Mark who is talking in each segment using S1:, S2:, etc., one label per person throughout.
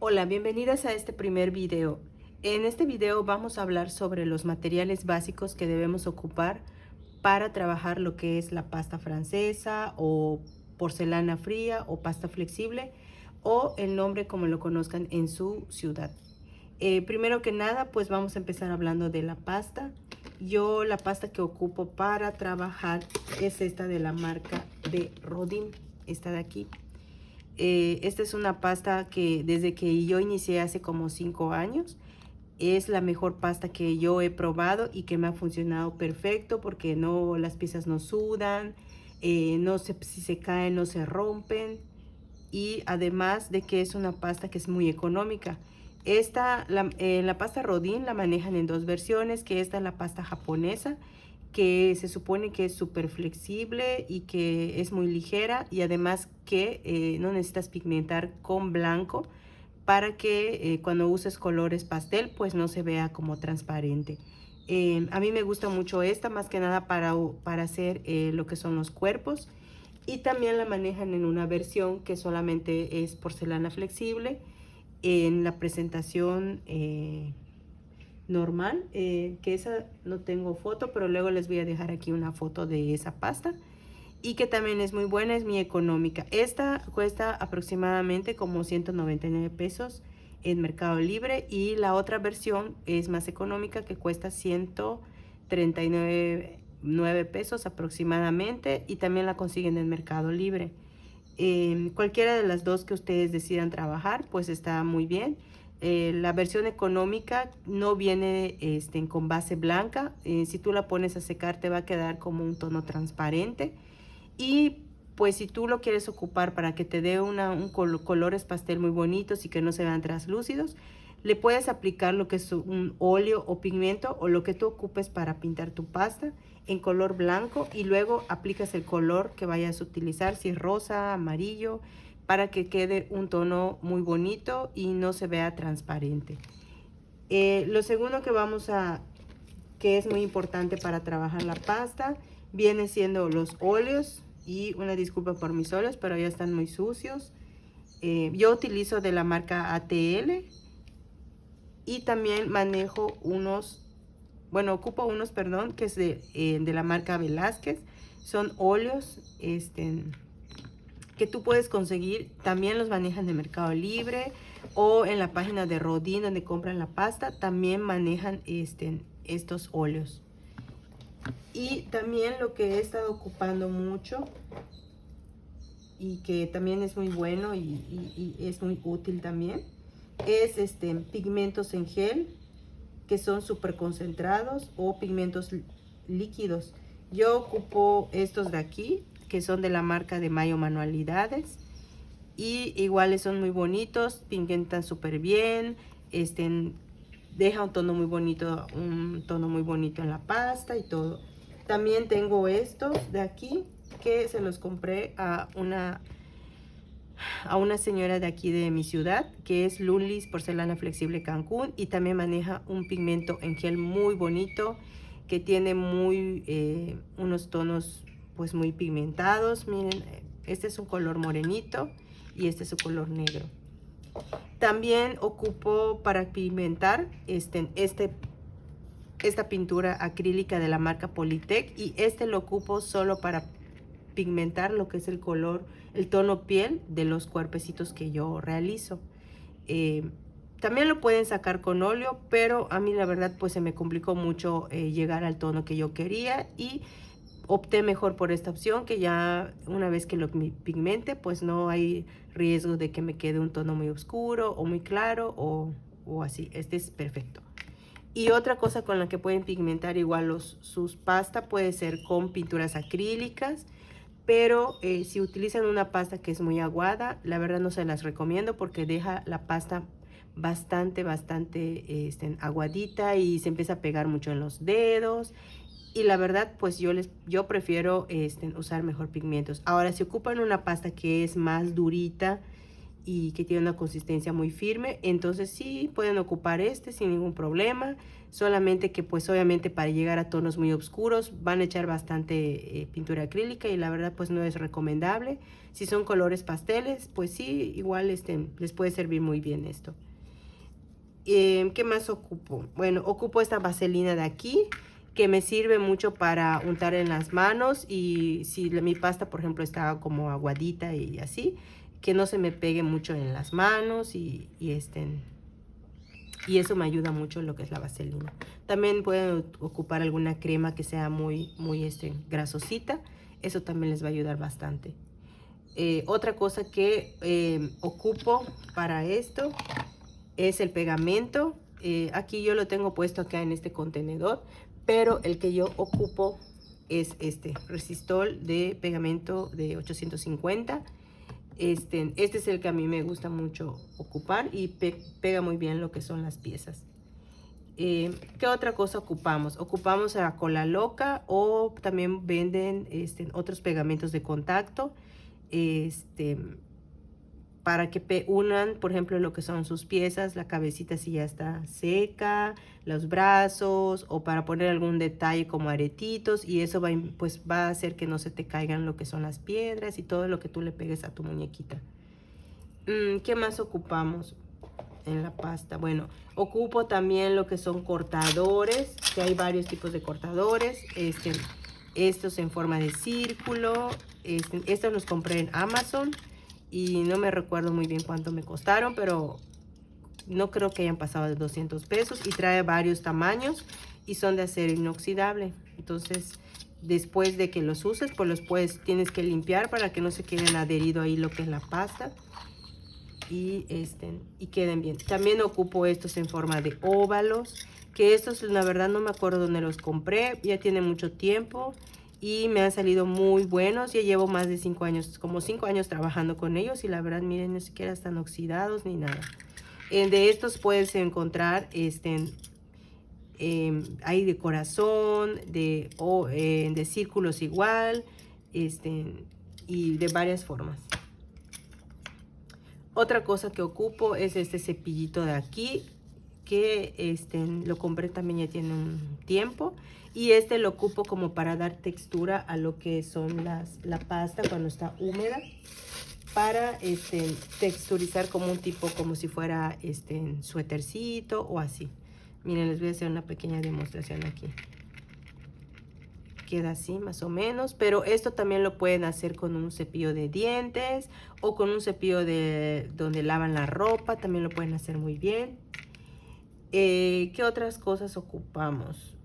S1: Hola, bienvenidas a este primer video. En este video vamos a hablar sobre los materiales básicos que debemos ocupar para trabajar lo que es la pasta francesa o porcelana fría o pasta flexible o el nombre como lo conozcan en su ciudad. Primero que nada, pues vamos a empezar hablando de la pasta. Yo la pasta que ocupo para trabajar es esta de la marca de Rodin, esta de aquí. Esta es una pasta que desde que yo inicié hace como 5 años es la mejor pasta que yo he probado y que me ha funcionado perfecto porque no, las piezas no sudan, si se caen no se rompen, y además de que es una pasta que es muy económica. La pasta Rodin la manejan en dos versiones, que esta es la pasta japonesa, que se supone que es súper flexible y que es muy ligera, y además que no necesitas pigmentar con blanco para que cuando uses colores pastel pues no se vea como transparente. A mí me gusta mucho esta, más que nada para hacer lo que son los cuerpos, y también la manejan en una versión que solamente es porcelana flexible en la presentación normal, que esa no tengo foto, pero luego les voy a dejar aquí una foto de esa pasta, y que también es muy buena, es muy económica. Esta cuesta aproximadamente como 199 pesos en Mercado Libre, y la otra versión es más económica, que cuesta 139 pesos aproximadamente, y también la consiguen en Mercado Libre. Cualquiera de las dos que ustedes decidan trabajar pues está muy bien. La versión económica no viene con base blanca. Si tú la pones a secar te va a quedar como un tono transparente, y pues si tú lo quieres ocupar para que te dé colores pastel muy bonitos y que no se vean translúcidos, le puedes aplicar lo que es un óleo o pigmento o lo que tú ocupes para pintar tu pasta en color blanco, y luego aplicas el color que vayas a utilizar, si es rosa, amarillo, para que quede un tono muy bonito y no se vea transparente. Lo segundo que es muy importante para trabajar la pasta, viene siendo los óleos. Y una disculpa por mis óleos, pero ya están muy sucios. Yo utilizo de la marca ATL, y también manejo ocupo unos, perdón, que es de la marca Velázquez. Son óleos que tú puedes conseguir, también los manejan de Mercado Libre o en la página de Rodin donde compran la pasta, también manejan estos óleos. Y también lo que he estado ocupando mucho y que también es muy bueno y es muy útil también, es pigmentos en gel, que son súper concentrados, o pigmentos líquidos. Yo ocupo estos de aquí, que son de la marca de Mayo Manualidades, y iguales son muy bonitos, pigmentan súper bien, deja un tono muy bonito en la pasta y todo. También tengo estos de aquí, que se los compré a una señora de aquí de mi ciudad, que es Lulis Porcelana Flexible Cancún, y también maneja un pigmento en gel muy bonito, que tiene unos tonos pues muy pigmentados. Miren, este es un color morenito y este es un color negro. También ocupo para pigmentar esta pintura acrílica de la marca Polytech, y lo ocupo solo para pigmentar lo que es el tono piel de los cuerpecitos que yo realizo. También lo pueden sacar con óleo, pero a mí la verdad pues se me complicó mucho llegar al tono que yo quería, y opté mejor por esta opción, que ya una vez que lo pigmente pues no hay riesgo de que me quede un tono muy oscuro o muy claro o así. Este es perfecto. Y otra cosa con la que pueden pigmentar igual sus pastas puede ser con pinturas acrílicas, pero si utilizan una pasta que es muy aguada, la verdad no se las recomiendo porque deja la pasta bastante aguadita y se empieza a pegar mucho en los dedos, y la verdad pues yo prefiero usar mejor pigmentos. Ahora, si ocupan una pasta que es más durita y que tiene una consistencia muy firme. Entonces sí pueden ocupar este sin ningún problema. Solamente que pues obviamente para llegar a tonos muy oscuros van a echar bastante pintura acrílica y la verdad pues no es recomendable. Si son colores pasteles, pues sí, igual les puede servir muy bien esto. ¿Qué más ocupo? Bueno, ocupo esta vaselina de aquí, que me sirve mucho para untar en las manos, y si mi pasta, por ejemplo, está como aguadita y así, que no se me pegue mucho en las manos y eso me ayuda mucho en lo que es la vaselina. También pueden ocupar alguna crema que sea muy grasosita, eso también les va a ayudar bastante. Otra cosa que ocupo para esto es el pegamento. Aquí yo lo tengo puesto acá en este contenedor, pero el que yo ocupo es este Resistol de pegamento de 850. Este es el que a mí me gusta mucho ocupar y pega muy bien lo que son las piezas. ¿Qué otra cosa ocupamos? Ocupamos a Cola Loca, o también venden otros pegamentos de contacto para que unan, por ejemplo, lo que son sus piezas, la cabecita si ya está seca, los brazos, o para poner algún detalle como aretitos, y eso pues va a hacer que no se te caigan lo que son las piedras y todo lo que tú le pegues a tu muñequita. ¿Qué más ocupamos en la pasta? Bueno, ocupo también lo que son cortadores, que hay varios tipos de cortadores. Estos en forma de círculo. Estos los compré en Amazon y no me recuerdo muy bien cuánto me costaron, pero no creo que hayan pasado de 200 pesos, y trae varios tamaños y son de acero inoxidable. Entonces después de que los uses, pues tienes que limpiar para que no se queden adherido ahí lo que es la pasta y queden bien. También ocupo estos en forma de óvalos, que estos la verdad no me acuerdo dónde los compré, ya tiene mucho tiempo y me han salido muy buenos. Ya llevo más de 5 años, como 5 años trabajando con ellos, y la verdad miren, ni siquiera están oxidados ni nada. De estos puedes encontrar hay de corazón, de círculos igual, y de varias formas. Otra cosa que ocupo es este cepillito de aquí, que lo compré también ya tiene un tiempo, y lo ocupo como para dar textura a lo que son la pasta cuando está húmeda, para texturizar como un tipo, como si fuera suétercito o así. Miren, les voy a hacer una pequeña demostración aquí. Queda así más o menos, pero esto también lo pueden hacer con un cepillo de dientes o con un cepillo de donde lavan la ropa, también lo pueden hacer muy bien. ¿Qué otras cosas ocupamos?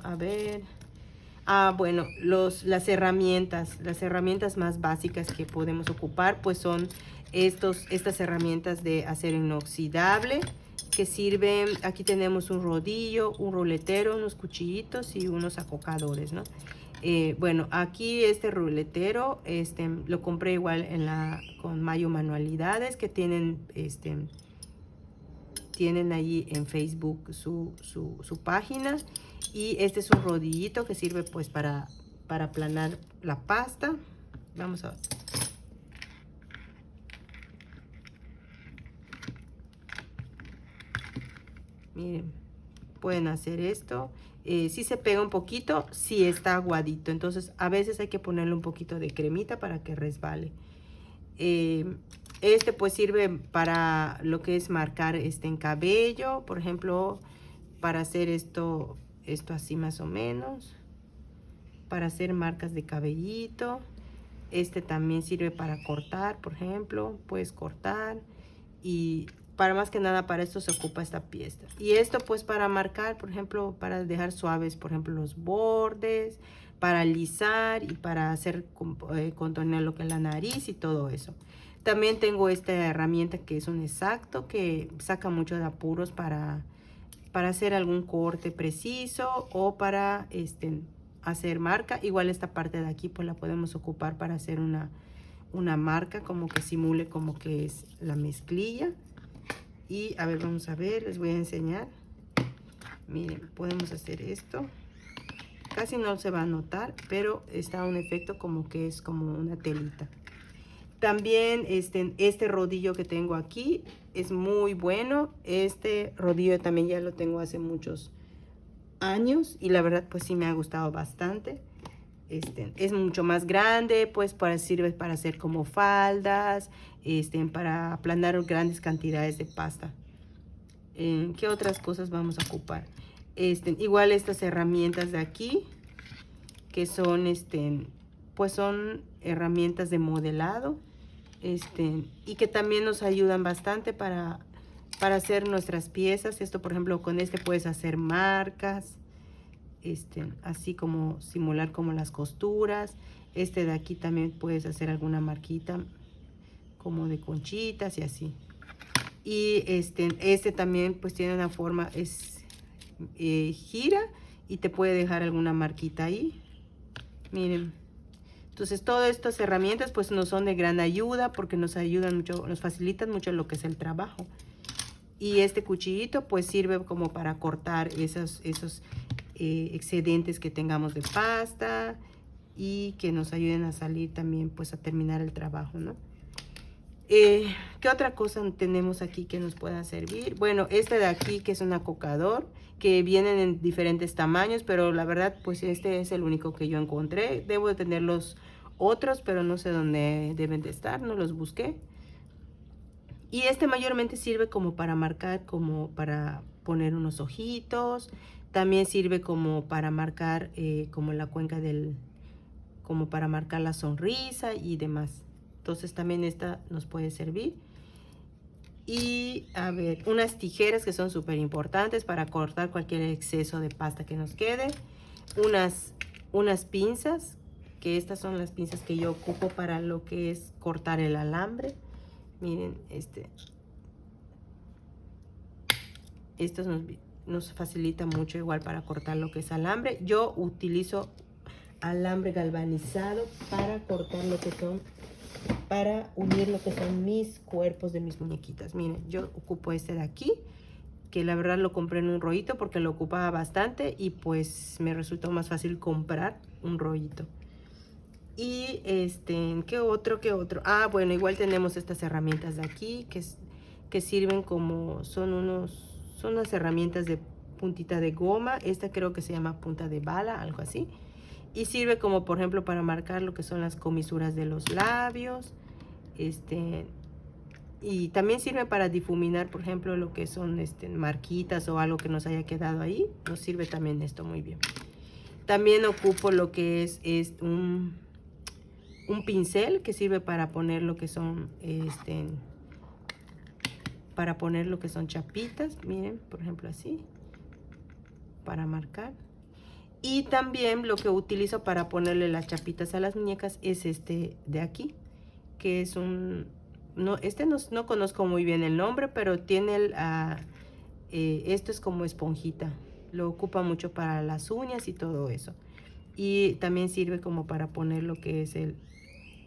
S1: A ver. Bueno, las herramientas más básicas que podemos ocupar pues son estas herramientas de acero inoxidable, que sirven. Aquí tenemos un rodillo, un ruletero, unos cuchillitos y unos acocadores, ¿no? Bueno, aquí este ruletero lo compré igual con Mayo Manualidades, que tienen allí en Facebook su página. Y este es un rodillito que sirve pues para aplanar la pasta. Vamos a ver. Miren, pueden hacer esto. Si se pega un poquito, si está aguadito, entonces a veces hay que ponerle un poquito de cremita para que resbale. Pues sirve para lo que es marcar en cabello, por ejemplo, para hacer esto así más o menos, para hacer marcas de cabellito. También sirve para cortar, por ejemplo, puedes cortar, y para más que nada para esto se ocupa esta pieza. Y esto pues para marcar, por ejemplo, para dejar suaves, por ejemplo, los bordes, para alisar y para hacer contornear lo que es la nariz y todo eso. También tengo esta herramienta que es un exacto, que saca mucho de apuros para hacer algún corte preciso o para hacer marca. Igual esta parte de aquí pues la podemos ocupar para hacer una marca como que simule como que es la mezclilla. Y a ver, vamos a ver, les voy a enseñar. Miren, podemos hacer esto. Casi no se va a notar, pero está un efecto como que es como una telita. También este rodillo que tengo aquí es muy bueno. Este rodillo también ya lo tengo hace muchos años y la verdad pues sí me ha gustado bastante. Es mucho más grande, pues sirve para hacer como faldas, para aplanar grandes cantidades de pasta. ¿Qué otras cosas vamos a ocupar? Igual estas herramientas de aquí, que son, pues son herramientas de modelado, y que también nos ayudan bastante para hacer nuestras piezas. Esto, por ejemplo, con puedes hacer marcas, así como simular como las costuras. De aquí también puedes hacer alguna marquita como de conchitas y así. Y también pues tiene una forma, gira y te puede dejar alguna marquita ahí. Miren. Entonces todas estas herramientas pues nos son de gran ayuda porque nos ayudan mucho, nos facilitan mucho lo que es el trabajo. Y este cuchillito pues sirve como para cortar esos excedentes que tengamos de pasta y que nos ayuden a salir también pues a terminar el trabajo, ¿no? ¿Qué otra cosa tenemos aquí que nos pueda servir? Bueno, de aquí que es un acocador, que vienen en diferentes tamaños, pero la verdad pues este es el único que yo encontré. Debo de tener los otros, pero no sé dónde deben de estar, no los busqué. Y mayormente sirve como para marcar, como para poner unos ojitos. También sirve como para marcar como la cuenca como para marcar la sonrisa y demás. Entonces también esta nos puede servir. Y a ver, unas tijeras que son súper importantes para cortar cualquier exceso de pasta que nos quede. Unas pinzas, que estas son las pinzas que yo ocupo para lo que es cortar el alambre. Miren, esto nos facilita mucho igual para cortar lo que es alambre. Yo utilizo alambre galvanizado para cortar lo que son, para unir lo que son mis cuerpos de mis muñequitas. Miren, yo ocupo de aquí, que la verdad lo compré en un rollito porque lo ocupaba bastante y pues me resultó más fácil comprar un rollito. Y ¿qué otro? Ah, bueno, igual tenemos estas herramientas de aquí que sirven como, son unas herramientas de puntita de goma. Esta creo que se llama punta de bala, algo así. Y sirve como, por ejemplo, para marcar lo que son las comisuras de los labios. Y también sirve para difuminar, por ejemplo, lo que son marquitas o algo que nos haya quedado ahí. Nos sirve también esto muy bien. También ocupo lo que es un pincel que sirve para poner lo que son para poner lo que son chapitas. Miren, por ejemplo, así, para marcar. Y también lo que utilizo para ponerle las chapitas a las muñecas es de aquí, que es no, no conozco muy bien el nombre, pero tiene esto es como esponjita. Lo ocupa mucho para las uñas y todo eso. Y también sirve como para poner lo que es el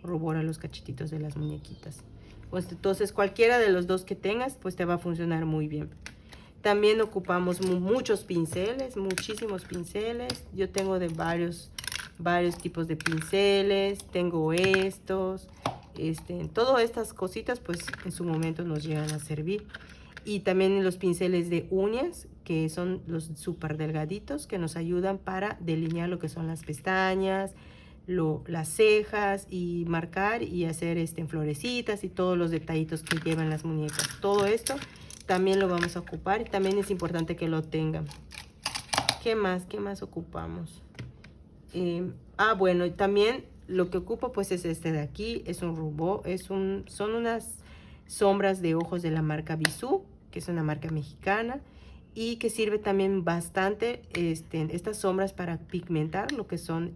S1: rubor a los cachetitos de las muñequitas. Pues entonces cualquiera de los dos que tengas, pues te va a funcionar muy bien. También ocupamos muchos pinceles, muchísimos pinceles. Yo tengo de varios tipos de pinceles. Tengo estos. Todas estas cositas pues en su momento nos llegan a servir. Y también los pinceles de uñas, que son los súper delgaditos, que nos ayudan para delinear lo que son las pestañas, las cejas, y marcar y hacer florecitas y todos los detallitos que llevan las muñecas. Todo esto también lo vamos a ocupar y también es importante que lo tengan. ¿Qué más ocupamos? Bueno, también lo que ocupo pues es de aquí, es un rubor, son unas sombras de ojos de la marca Bisú, que es una marca mexicana y que sirve también bastante estas sombras para pigmentar lo que son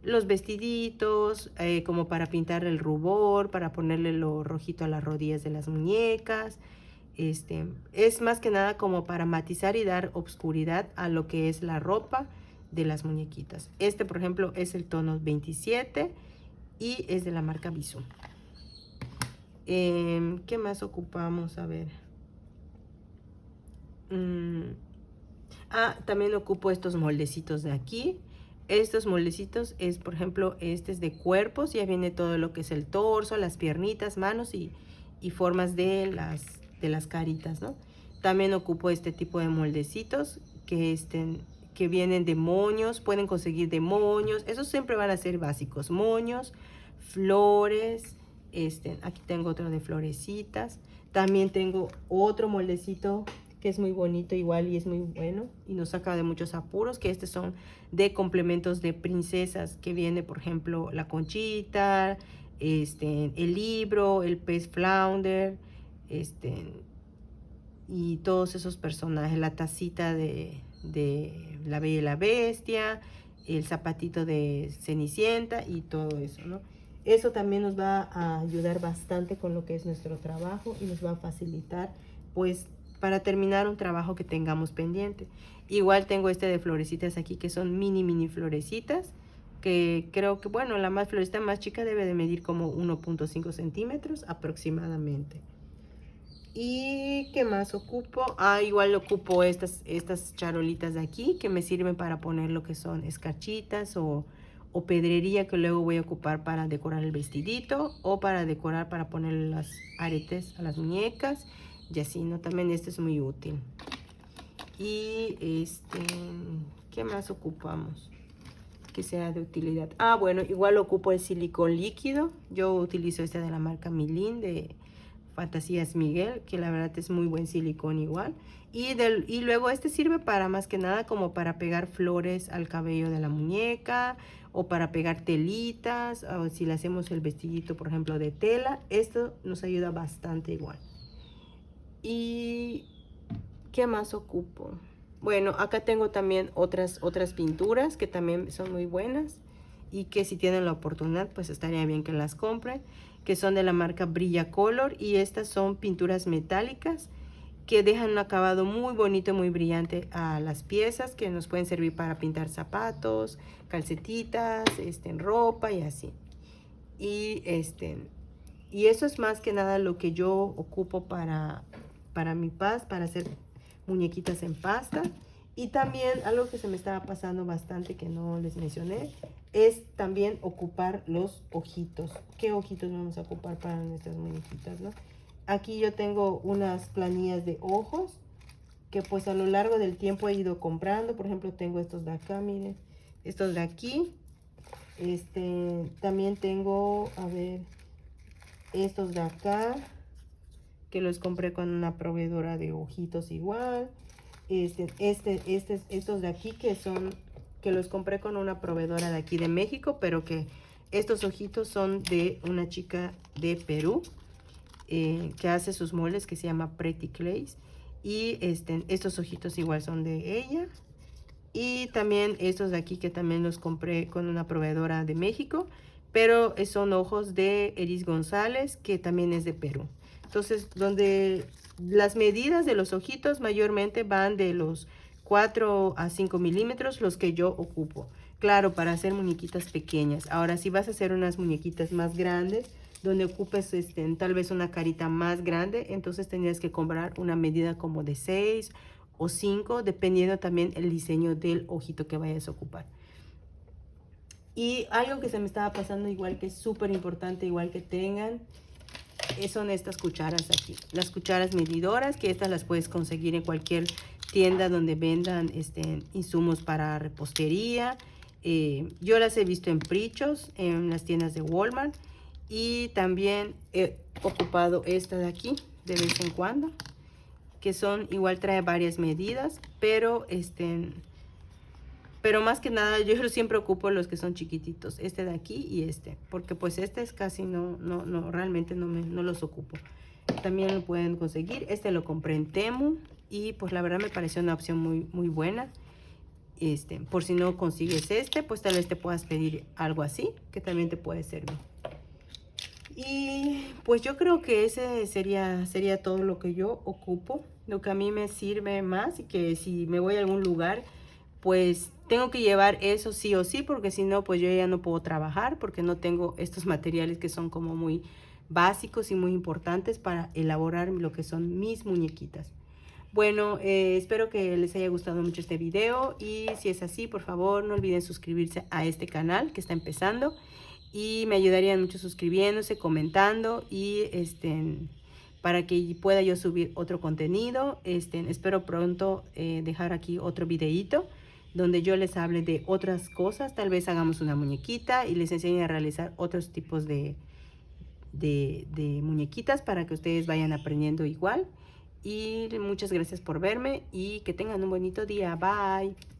S1: los vestiditos, como para pintar el rubor, para ponerle lo rojito a las rodillas de las muñecas. Es más que nada como para matizar y dar obscuridad a lo que es la ropa de las muñequitas. Por ejemplo, es el tono 27 y es de la marca Bisú. ¿Qué más ocupamos? A ver. También ocupo estos moldecitos de aquí Estos moldecitos es, por ejemplo, este es de cuerpos, ya viene todo lo que es el torso, las piernitas, manos y formas de las caritas, ¿no? También ocupo este tipo de moldecitos que vienen de moños, pueden conseguir de moños, esos siempre van a ser básicos, moños, flores, aquí tengo otro de florecitas, también tengo otro moldecito que es muy bonito igual y es muy bueno y nos saca de muchos apuros, que estos son de complementos de princesas, que viene por ejemplo la conchita, el libro, el pez flounder, y todos esos personajes, la tacita de La Bella y la Bestia, el zapatito de Cenicienta y todo eso, ¿no? Eso también nos va a ayudar bastante con lo que es nuestro trabajo y nos va a facilitar, pues, para terminar un trabajo que tengamos pendiente. Igual tengo este de florecitas aquí, que son mini florecitas, que creo que, bueno, la más florecita más chica debe de medir como 1.5 centímetros aproximadamente. ¿Y qué más ocupo? Igual ocupo estas charolitas de aquí, que me sirven para poner lo que son escarchitas o pedrería, que luego voy a ocupar para decorar el vestidito o para decorar, para poner los aretes a las muñecas y así, ¿no? También este es muy útil. Y ¿qué más ocupamos que sea de utilidad? Bueno, igual ocupo el silicón líquido. Yo utilizo este de la marca Milin, de Fantasías Miguel, que la verdad es muy buen silicón igual. Y luego este sirve para más que nada como para pegar flores al cabello de la muñeca o para pegar telitas, o si le hacemos el vestidito, por ejemplo, de tela. Esto nos ayuda bastante igual. ¿Y qué más ocupo? Bueno, acá tengo también otras pinturas que también son muy buenas y que si tienen la oportunidad, pues estaría bien que las compren, que son de la marca Brilla Color, y estas son pinturas metálicas que dejan un acabado muy bonito, muy brillante a las piezas, que nos pueden servir para pintar zapatos, calcetitas, ropa y así. Y eso es más que nada lo que yo ocupo para mi pasta, para hacer muñequitas en pasta. Y también algo que se me estaba pasando bastante, que no les mencioné, es también ocupar los ojitos. ¿Qué ojitos vamos a ocupar para nuestras muñequitas, no? Aquí yo tengo unas planillas de ojos que pues a lo largo del tiempo he ido comprando. Por ejemplo, tengo estos de acá, miren, estos de aquí. También tengo, a ver, estos de acá, que los compré con una proveedora de ojitos igual. Estos de aquí que los compré con una proveedora de aquí de México, pero que estos ojitos son de una chica de Perú, que hace sus moldes, que se llama Pretty Clays. Y estos ojitos igual son de ella. Y también estos de aquí, que también los compré con una proveedora de México, pero son ojos de Eris González, que también es de Perú. Entonces, donde las medidas de los ojitos mayormente van de los 4 a 5 milímetros, los que yo ocupo. Claro, para hacer muñequitas pequeñas. Ahora, si vas a hacer unas muñequitas más grandes, donde ocupes tal vez una carita más grande, entonces tendrías que comprar una medida como de 6 o 5, dependiendo también el diseño del ojito que vayas a ocupar. Y algo que se me estaba pasando igual, que es súper importante, igual que tengan, son estas cucharas aquí. Las cucharas medidoras, que estas las puedes conseguir en cualquier tienda donde vendan insumos para repostería. Yo las he visto en Prichos, en las tiendas de Walmart. Y también he ocupado esta de aquí de vez en cuando, que son, igual trae varias medidas, pero más que nada yo siempre ocupo los que son chiquititos, este de aquí y porque pues es casi realmente no los ocupo. También lo pueden conseguir, lo compré en Temu y pues la verdad me pareció una opción muy buena. Por si no consigues pues tal vez te puedas pedir algo así, que también te puede servir. Y pues yo creo que ese sería todo lo que yo ocupo, lo que a mí me sirve más, y que si me voy a algún lugar, pues tengo que llevar eso sí o sí, porque si no, pues yo ya no puedo trabajar, porque no tengo estos materiales que son como muy básicos y muy importantes para elaborar lo que son mis muñequitas. Bueno, espero que les haya gustado mucho este video y si es así, por favor, no olviden suscribirse a este canal que está empezando y me ayudarían mucho suscribiéndose, comentando y para que pueda yo subir otro contenido. Espero pronto dejar aquí otro videíto donde yo les hable de otras cosas. Tal vez hagamos una muñequita y les enseñe a realizar otros tipos de muñequitas para que ustedes vayan aprendiendo igual. Y muchas gracias por verme y que tengan un bonito día. Bye.